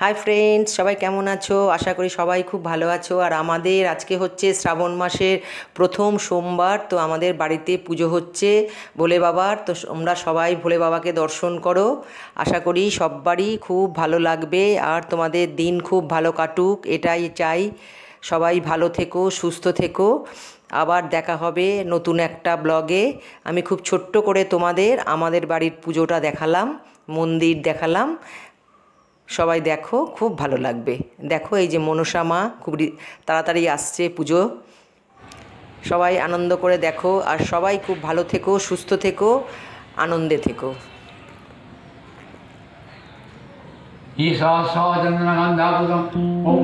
Hi friends, সবাই কেমন আছো? আশা করি সবাই খুব ভালো আছো। আর আমাদের আজকে হচ্ছে শ্রাবণ মাসের প্রথম সোমবার, তো আমাদের বাড়িতে পুজো হচ্ছে ভোলে বাবার। তো তোমরা সবাই ভোলে বাবাকে দর্শন করো। আশা করি সববারই খুব ভালো লাগবে আর তোমাদের দিন খুব ভালো কাটুক, এটাই চাই। সবাই ভালো থেকো, সুস্থ থেকো। আবার দেখা হবে নতুন একটা ব্লগে। আমি খুব ছোট্ট করে তোমাদের আমাদের বাড়ির পুজোটা দেখালাম, মন্দির দেখালাম। সবাই দেখো, খুব ভালো লাগবে। দেখো এই যে মনসা মা খুব তাড়াতাড়ি আসছে পুজো। সবাই আনন্দ করে দেখো আর সবাই খুব ভালো থেকো, সুস্থ থেকো, আনন্দে থেকো। ईशा चंद्रगंधा ओम